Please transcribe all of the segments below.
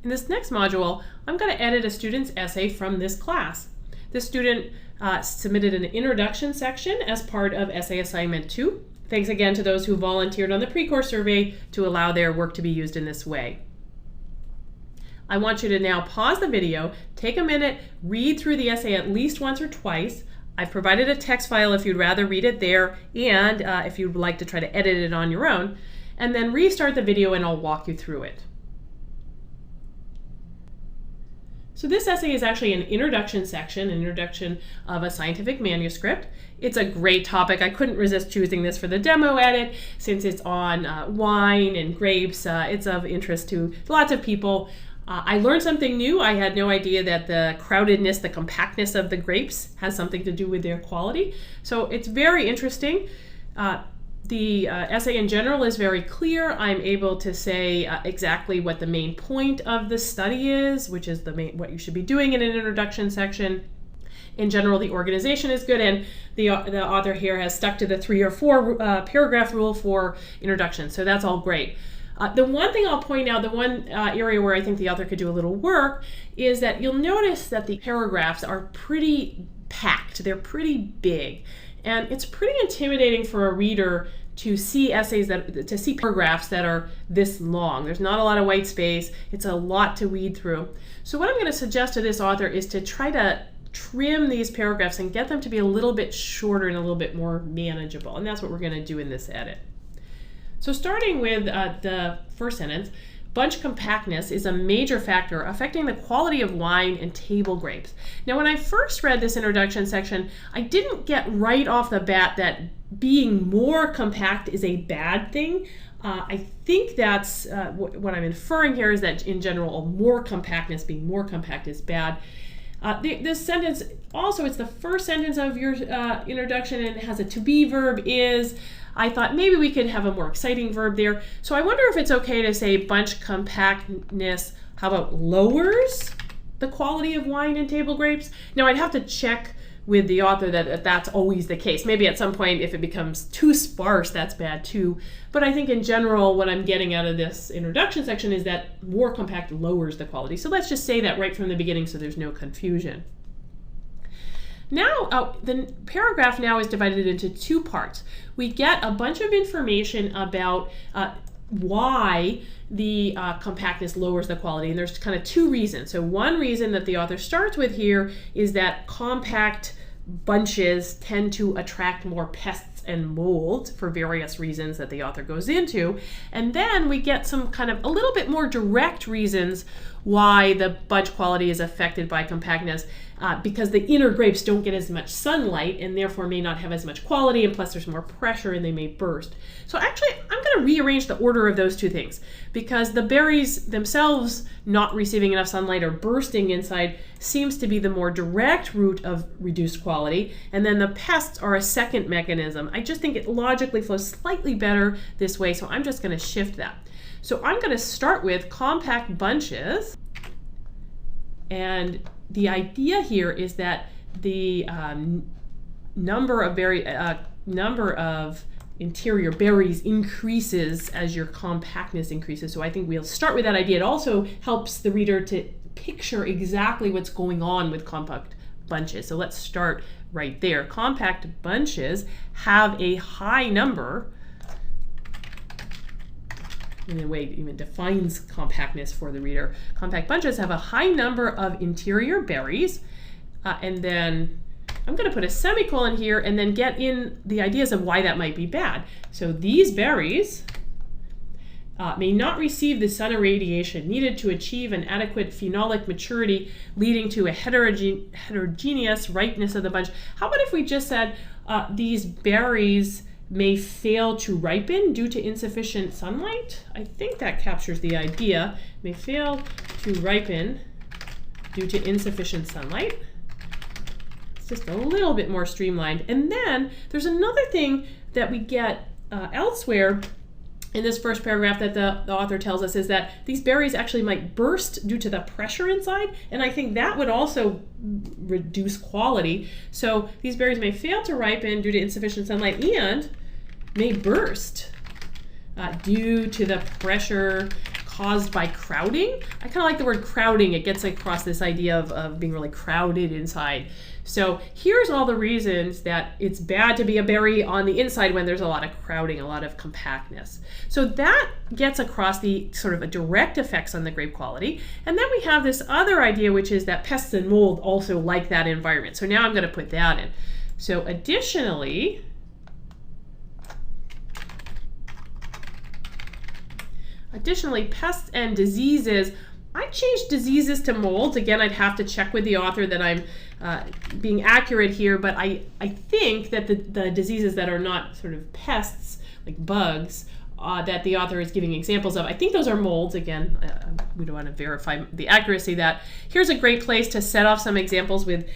In this next module, I'm going to edit a student's essay from this class. This student submitted an introduction section as part of essay assignment 2. Thanks again to those who volunteered on the pre-course survey to allow their work to be used in this way. I want you to now pause the video, take a minute, read through the essay at least once or twice. I've provided a text file if you'd rather read it there, and if you'd like to try to edit it on your own, and then restart the video and I'll walk you through it. So this essay is actually an introduction section, an introduction of a scientific manuscript. It's a great topic. I couldn't resist choosing this for the demo edit since it's on wine and grapes. It's of interest to lots of people. I learned something new. I had no idea that the crowdedness, the compactness of the grapes has something to do with their quality. So it's very interesting. The essay in general is very clear. I'm able to say exactly what the main point of the study is, which is what you should be doing in an introduction section. In general, the organization is good, and the author here has stuck to the 3 or 4 paragraph rule for introduction, so that's all great. The one thing I'll point out, the one area where I think the author could do a little work, is that you'll notice that the paragraphs are pretty packed. They're pretty big. And it's pretty intimidating for a reader to see paragraphs that are this long. There's not a lot of white space. It's a lot to read through. So what I'm going to suggest to this author is to try to trim these paragraphs and get them to be a little bit shorter and a little bit more manageable. And that's what we're going to do in this edit. So starting with the first sentence, bunch compactness is a major factor affecting the quality of wine and table grapes. Now, when I first read this introduction section, I didn't get right off the bat that being more compact is a bad thing. I think that's what I'm inferring here is that in general, more compactness, being more compact is bad. This sentence also, it's the first sentence of your introduction and it has a to be verb is. I thought maybe we could have a more exciting verb there. So I wonder if it's okay to say bunch compactness, how about lowers the quality of wine and table grapes? Now I'd have to check with the author that that's always the case. Maybe at some point if it becomes too sparse, that's bad too. But I think in general what I'm getting out of this introduction section is that more compact lowers the quality. So let's just say that right from the beginning so there's no confusion. Now, the paragraph now is divided into 2 parts. We get a bunch of information about why the compactness lowers the quality, and there's kind of 2 reasons. So one reason that the author starts with here is that compact bunches tend to attract more pests and mold for various reasons that the author goes into. And then we get some kind of a little bit more direct reasons why the bunch quality is affected by compactness, because the inner grapes don't get as much sunlight and therefore may not have as much quality, and plus there's more pressure and they may burst. So actually I'm going to rearrange the order of those 2 things, because the berries themselves not receiving enough sunlight or bursting inside seems to be the more direct route of reduced quality, and then the pests are a second mechanism. I just think it logically flows slightly better this way, so I'm just going to shift that. So I'm going to start with compact bunches, and the idea here is that the number of interior berries increases as your compactness increases. So I think we'll start with that idea. It also helps the reader to picture exactly what's going on with compact bunches. So let's start right there. Compact bunches have a high number, in a way it even defines compactness for the reader. Compact bunches have a high number of interior berries, and then I'm going to put a semicolon here and then get in the ideas of why that might be bad. So these berries may not receive the sun irradiation needed to achieve an adequate phenolic maturity, leading to a heterogeneous ripeness of the bunch. How about if we just said these berries may fail to ripen due to insufficient sunlight? I think that captures the idea. May fail to ripen due to insufficient sunlight. It's just a little bit more streamlined. And then there's another thing that we get elsewhere in this first paragraph that the author tells us, is that these berries actually might burst due to the pressure inside, and I think that would also reduce quality. So these berries may fail to ripen due to insufficient sunlight and may burst due to the pressure caused by crowding. I kind of like the word crowding. It gets across this idea of being really crowded inside. So here's all the reasons that it's bad to be a berry on the inside when there's a lot of crowding, a lot of compactness. So that gets across the sort of direct effects on the grape quality. And then we have this other idea, which is that pests and mold also like that environment. So now I'm going to put that in. So additionally, pests and diseases. I changed diseases to molds. Again, I'd have to check with the author that I'm being accurate here, but I think that the diseases that are not sort of pests, like bugs, that the author is giving examples of, I think those are molds. Again, we don't want to verify the accuracy of that. Here's a great place to set off some examples with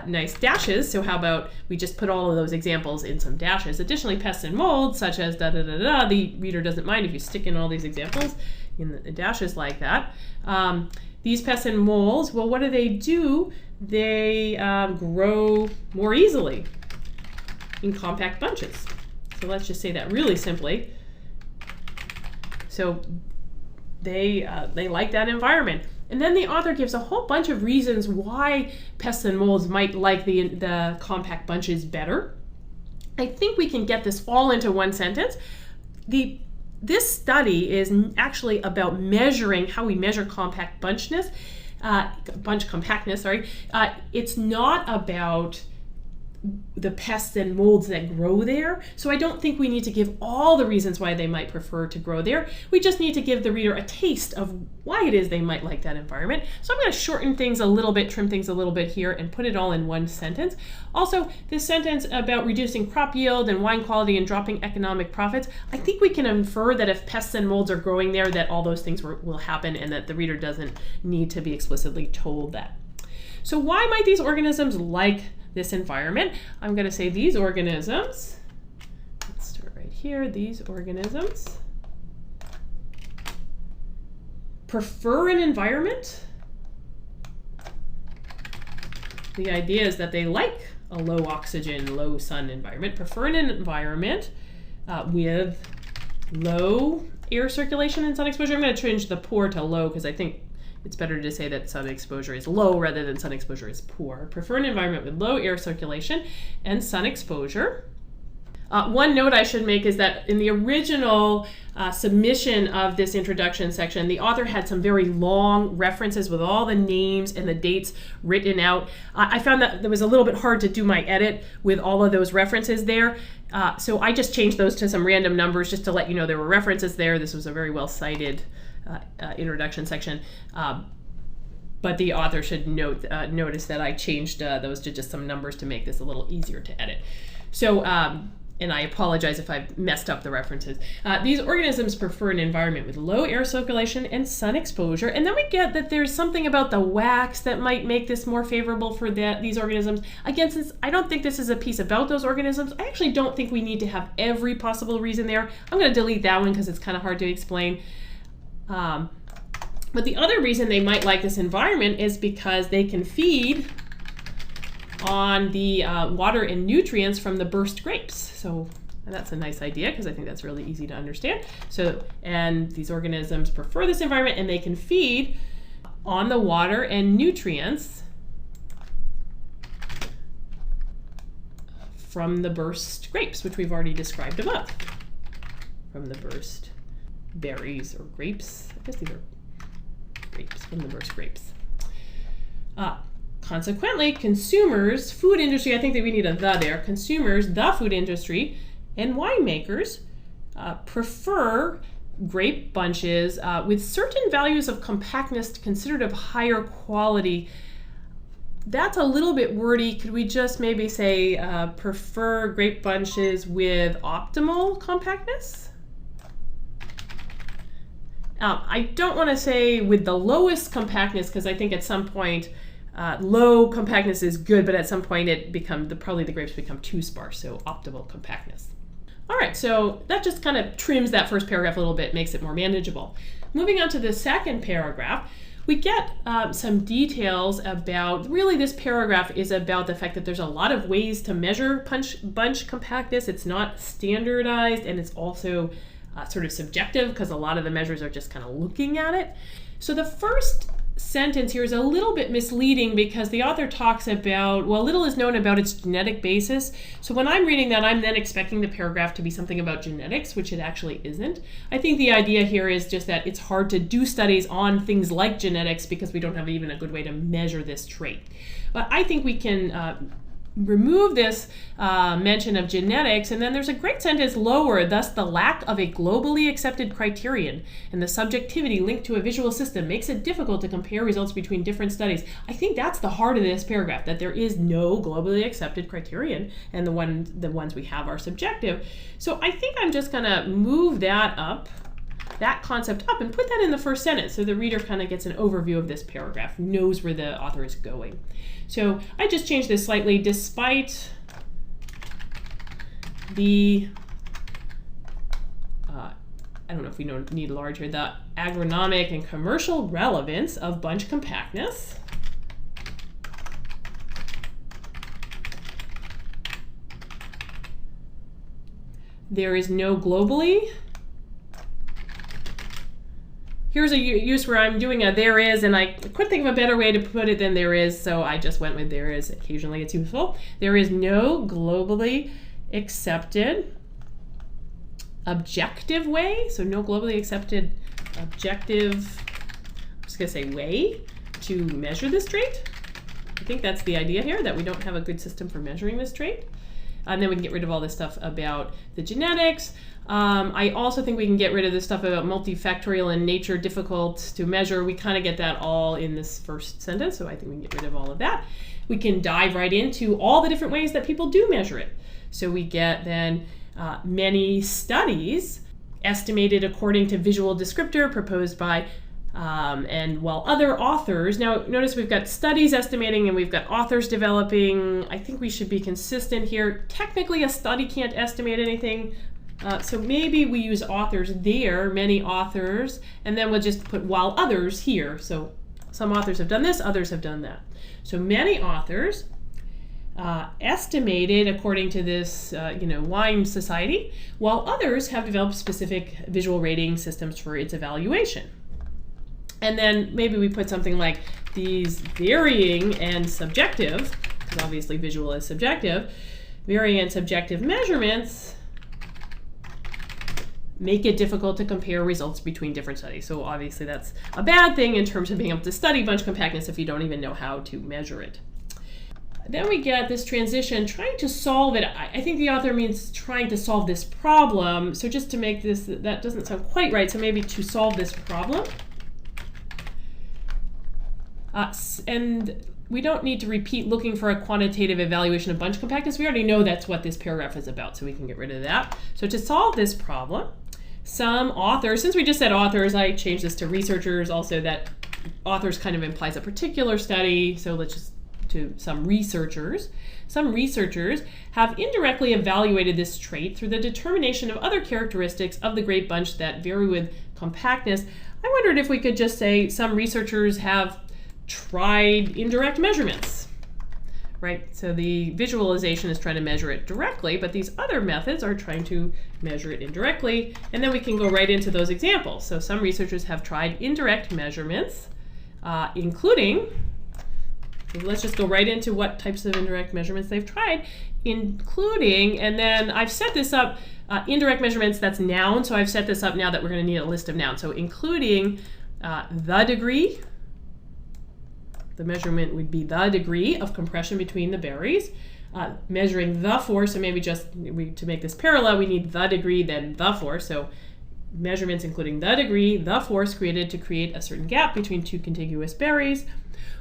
nice dashes. So how about we just put all of those examples in some dashes. Additionally, pests and molds, such as da-da-da-da, the reader doesn't mind if you stick in all these examples in the dashes like that. These pests and molds, well, what do? They grow more easily in compact bunches. So let's just say that really simply. So they like that environment. And then the author gives a whole bunch of reasons why pests and molds might like the compact bunches better. I think we can get this all into one sentence. This study is actually about measuring how we measure compact compactness. It's not about the pests and molds that grow there. So I don't think we need to give all the reasons why they might prefer to grow there. We just need to give the reader a taste of why it is they might like that environment. So I'm going to shorten things a little bit, trim things a little bit here, and put it all in one sentence. Also, this sentence about reducing crop yield and wine quality and dropping economic profits, I think we can infer that if pests and molds are growing there, that all those things will happen, and that the reader doesn't need to be explicitly told that. So why might these organisms like this environment? I'm going to say these organisms, let's start right here, these organisms prefer an environment. The idea is that they like a low oxygen, low sun environment, prefer an environment with low air circulation and sun exposure. I'm going to change the poor to low because I think it's better to say that sun exposure is low rather than sun exposure is poor. Prefer an environment with low air circulation and sun exposure. One note I should make is that in the original submission of this introduction section, the author had some very long references with all the names and the dates written out. I found that it was a little bit hard to do my edit with all of those references there. So I just changed those to some random numbers just to let you know there were references there. This was a very well cited introduction section, but the author should notice that I changed those to just some numbers to make this a little easier to edit. So, and I apologize if I've messed up the references. These organisms prefer an environment with low air circulation and sun exposure, and then we get that there's something about the wax that might make this more favorable for these organisms. Again, since I don't think this is a piece about those organisms, I actually don't think we need to have every possible reason there. I'm going to delete that one because it's kind of hard to explain. But the other reason they might like this environment is because they can feed on the water and nutrients from the burst grapes. So that's a nice idea because I think that's really easy to understand. So, and these organisms prefer this environment and they can feed on the water and nutrients from the burst grapes, which we've already described above. From the burst berries or grapes. I guess these are grapes, from the burst grapes. Consequently, consumers, food industry, I think that we need a the there, consumers, the food industry, and winemakers prefer grape bunches with certain values of compactness considered of higher quality. That's a little bit wordy. Could we just maybe say prefer grape bunches with optimal compactness? I don't want to say with the lowest compactness because I think at some point low compactness is good, but at some point probably the grapes become too sparse, so optimal compactness. All right, so that just kind of trims that first paragraph a little bit, makes it more manageable. Moving on to the second paragraph, we get some details about, really this paragraph is about the fact that there's a lot of ways to measure bunch compactness. It's not standardized, and it's also sort of subjective because a lot of the measures are just kind of looking at it. So the first sentence here is a little bit misleading because the author talks about, well, little is known about its genetic basis. So when I'm reading that, I'm then expecting the paragraph to be something about genetics, which it actually isn't. I think the idea here is just that it's hard to do studies on things like genetics because we don't have even a good way to measure this trait. But I think we can remove this mention of genetics, and then there's a great sentence lower, thus the lack of a globally accepted criterion and the subjectivity linked to a visual system makes it difficult to compare results between different studies. I think that's the heart of this paragraph, that there is no globally accepted criterion, and the ones we have are subjective. So I think I'm just going to move that concept up and put that in the first sentence so the reader kind of gets an overview of this paragraph, knows where the author is going. So I just changed this slightly. Despite the, I don't know if we need larger, the agronomic and commercial relevance of bunch compactness, there is no globally. Here's a use where I'm doing a there is, and I couldn't think of a better way to put it than there is, so I just went with there is. Occasionally it's useful. There is no globally accepted objective way, so no globally accepted objective, I'm just going to say way to measure this trait. I think that's the idea here, that we don't have a good system for measuring this trait. And then we can get rid of all this stuff about the genetics. I also think we can get rid of this stuff about multifactorial and nature difficult to measure. We kind of get that all in this first sentence, so I think we can get rid of all of that. We can dive right into all the different ways that people do measure it. So we get then many studies estimated according to visual descriptor proposed by and while other authors, now notice we've got studies estimating and we've got authors developing. I think we should be consistent here. Technically a study can't estimate anything, so maybe we use authors there, many authors, and then we'll just put while others here. So some authors have done this, others have done that. So many authors estimated according to this wine society, while others have developed specific visual rating systems for its evaluation. And then maybe we put something like these varying and subjective, because obviously visual is subjective, varying and subjective measurements make it difficult to compare results between different studies. So obviously that's a bad thing in terms of being able to study bunch compactness if you don't even know how to measure it. Then we get this transition, trying to solve it. I think the author means trying to solve this problem. So just to make this, that doesn't sound quite right. So maybe to solve this problem. And we don't need to repeat looking for a quantitative evaluation of bunch compactness. We already know that's what this paragraph is about, so we can get rid of that. So to solve this problem, some authors, since we just said authors, I changed this to researchers. Also that authors kind of implies a particular study, so let's just to some researchers. Some researchers have indirectly evaluated this trait through the determination of other characteristics of the grape bunch that vary with compactness. I wondered if we could just say some researchers have tried indirect measurements, right? So the visualization is trying to measure it directly, but these other methods are trying to measure it indirectly. And then we can go right into those examples. So some researchers have tried indirect measurements, including, so let's just go right into what types of indirect measurements they've tried, including, and then I've set this up, indirect measurements, that's noun, so I've set this up now that we're going to need a list of nouns. So including the degree, the measurement would be the degree of compression between the berries, measuring the force, so maybe just to make this parallel, we need the degree, then the force. So measurements including the degree, the force created to create a certain gap between two contiguous berries,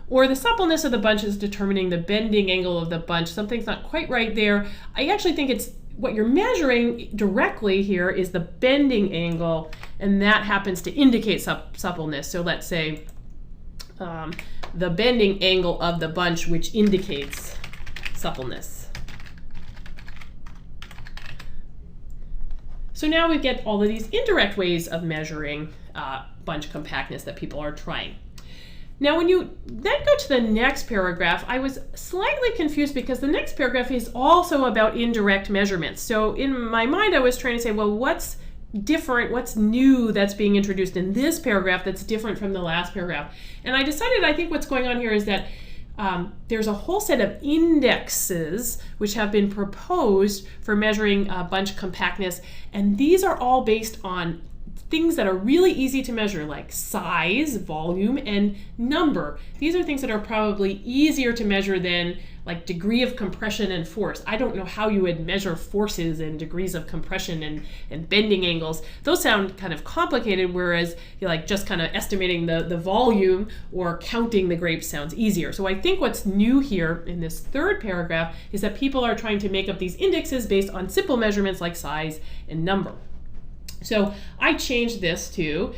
or the suppleness of the bunch is determining the bending angle of the bunch. Something's not quite right there. I actually think it's what you're measuring directly here is the bending angle, and that happens to indicate suppleness. So let's say the bending angle of the bunch, which indicates suppleness. So now we get all of these indirect ways of measuring bunch compactness that people are trying. Now when you then go to the next paragraph, I was slightly confused because the next paragraph is also about indirect measurements. So in my mind I was trying to say, well, what's different, what's new that's being introduced in this paragraph that's different from the last paragraph. And I decided, I think what's going on here is that there's a whole set of indexes which have been proposed for measuring bunch compactness, and these are all based on things that are really easy to measure, like size, volume, and number. These are things that are probably easier to measure than like degree of compression and force. I don't know how you would measure forces and degrees of compression and bending angles. Those sound kind of complicated, whereas like just kind of estimating the volume or counting the grapes sounds easier. So I think what's new here in this third paragraph is that people are trying to make up these indexes based on simple measurements like size and number. So I changed this to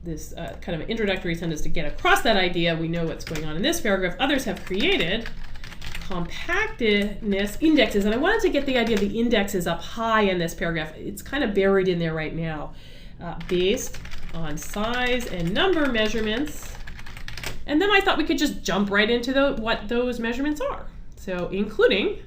this kind of an introductory sentence to get across that idea. We know what's going on in this paragraph. Others have created compactness indexes, and I wanted to get the idea of the indexes up high in this paragraph. It's kind of buried in there right now. Based on size and number measurements. And then I thought we could just jump right into what those measurements are. So including,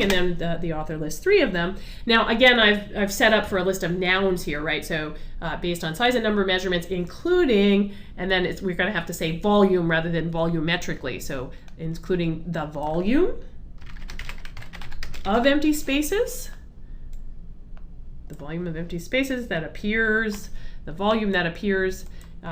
and then the author lists 3 of them. Now, again, I've set up for a list of nouns here, right? So based on size and number measurements, including, and then we're going to have to say volume rather than volumetrically. So including the volume of empty spaces, the volume of empty spaces that appears, the volume that appears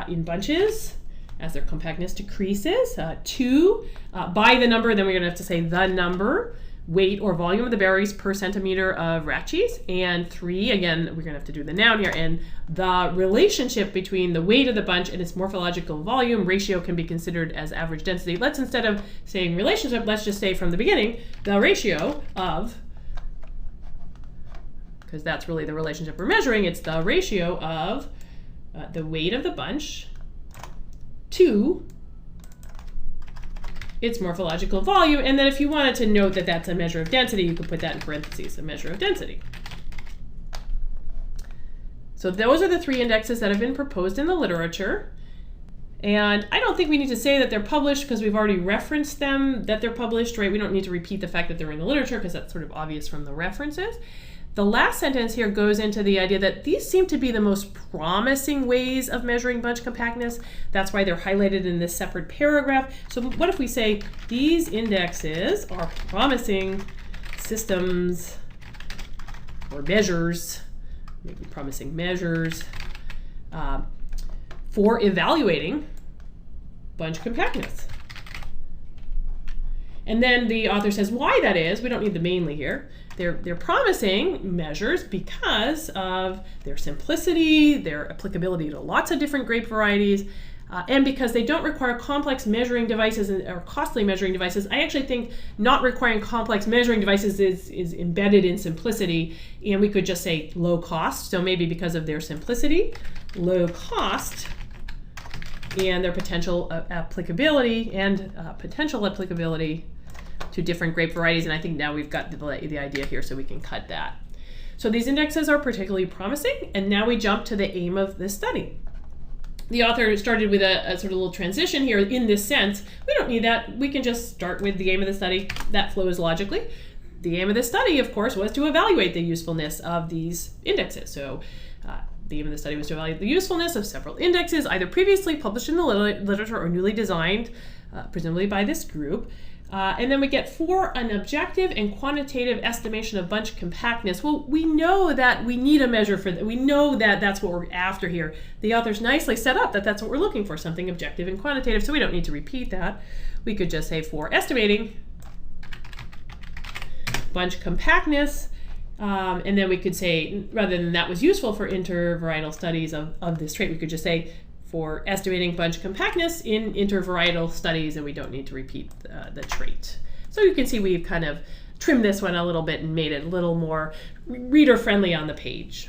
in bunches as their compactness decreases. 2, by the number, then we're going to have to say the number, weight or volume of the berries per centimeter of rat cheese. And 3, again, we're going to have to do the noun here, and the relationship between the weight of the bunch and its morphological volume ratio can be considered as average density. Let's, instead of saying relationship, let's just say from the beginning, the ratio of, because that's really the relationship we're measuring, it's the ratio of the weight of the bunch to its morphological volume. And then if you wanted to note that that's a measure of density, you could put that in parentheses, a measure of density. So those are the 3 indexes that have been proposed in the literature. And I don't think we need to say that they're published because we've already referenced them, that they're published, right? We don't need to repeat the fact that they're in the literature because that's sort of obvious from the references. The last sentence here goes into the idea that these seem to be the most promising ways of measuring bunch compactness. That's why they're highlighted in this separate paragraph. So what if we say these indexes are promising systems or measures, maybe promising measures, for evaluating bunch compactness. And then the author says why that is. We don't need the mainly here. They're promising measures because of their simplicity, their applicability to lots of different grape varieties, and because they don't require complex measuring devices or costly measuring devices. I actually think not requiring complex measuring devices is embedded in simplicity, and we could just say low cost. So maybe because of their simplicity, low cost, and their potential applicability to different grape varieties. And I think now we've got the idea here, so we can cut that. So these indexes are particularly promising, and now we jump to the aim of this study. The author started with a sort of little transition here in this sense. We don't need that. We can just start with the aim of the study. That flows logically. The aim of the study, of course, was to evaluate the usefulness of these indexes. So the aim of the study was to evaluate the usefulness of several indexes, either previously published in the literature or newly designed, presumably by this group. And then we get for an objective and quantitative estimation of bunch compactness. Well, we know that we need a measure for that. We know that that's what we're after here. The author's nicely set up that that's what we're looking for, something objective and quantitative, so we don't need to repeat that. We could just say for estimating bunch compactness, and then we could say, rather than that was useful for intervarietal studies of this trait, we could just say for estimating bunch compactness in intervarietal studies, and we don't need to repeat the trait. So you can see we've kind of trimmed this one a little bit and made it a little more reader-friendly on the page.